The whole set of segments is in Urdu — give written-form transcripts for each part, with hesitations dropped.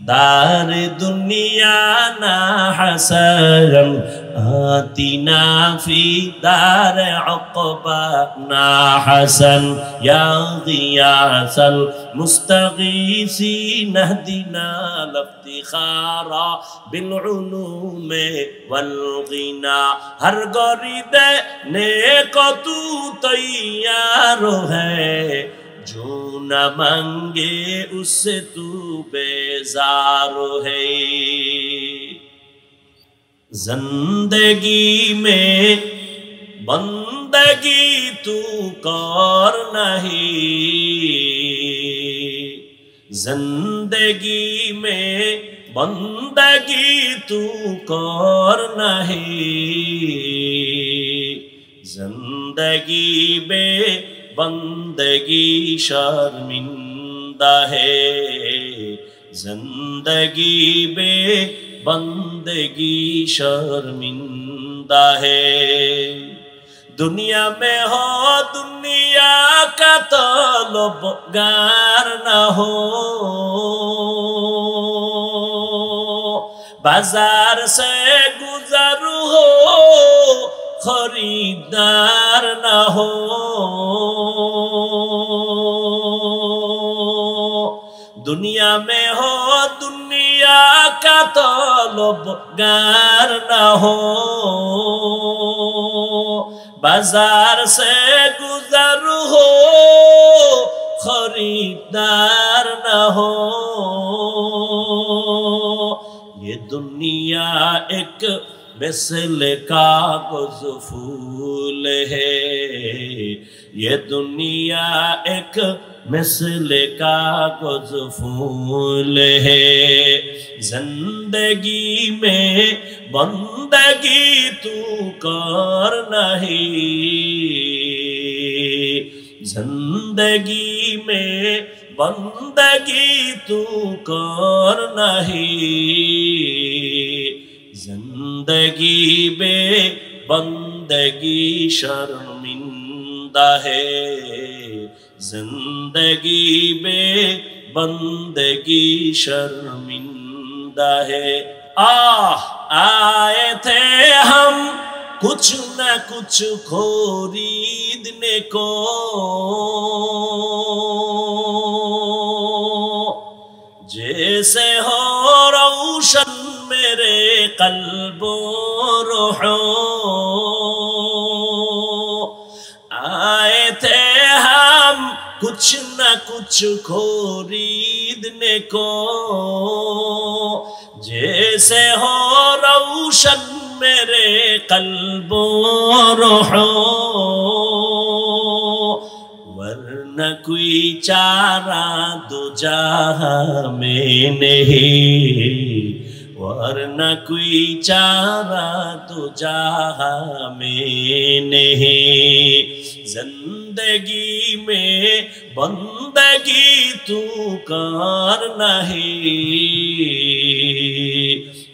دار دنیا نا حسن آتنا فی دار عقبہ نا حسن یا غیاث المستغیثین اہدنا الافتخارا بالعلوم والغنا ہر گوری دینے کو تو تیار ہے جو نہ مانگے اس سے تو بیزار ہے زندگی میں بندگی تو کر نہیں زندگی میں بندگی تو کر نہیں زندگی بے بندگی شرمندہ ہے زندگی بے بندگی شرمندہ ہے دنیا میں ہو دنیا کا طلبگار نہ ہو بازار سے گزر ہو خریدار نہ ہو دنیا میں ہو دنیا کا طلبگار نہ ہو بازار سے گزر ہو خریدار نہ ہو یہ دنیا ایک مثل کاغذ پھول ہے یہ دنیا ایک مثل کاغذ پھول ہے زندگی میں بندگی تو کر نہیں زندگی میں بندگی تو کر نہیں زندگی بے بندگی شرمندہ ہے زندگی بے بندگی شرمندہ ہے آئے تھے ہم کچھ نہ کچھ خریدنے کو جیسے ہو روشن میرے قلب و روح آئے تھے ہم کچھ نہ کچھ خریدنے کو جیسے ہو روشن میرے قلب و روح ورنہ کوئی چارہ دو جہاں میں نہیں ورنہ کوئی چارہ تو جہاں میں نہیں زندگی میں بندگی تو کر نہیں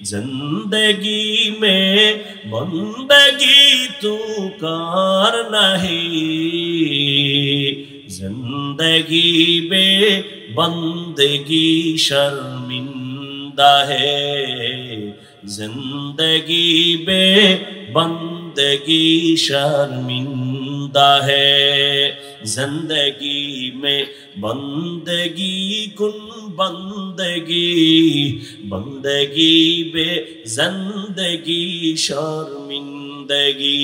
زندگی میں بندگی تو کر نہیں زندگی بے بندگی شرمندہ ہے زندگی بے بندگی شرمندہ ہے زندگی میں بندگی کن بندگی بے زندگی شرمندگی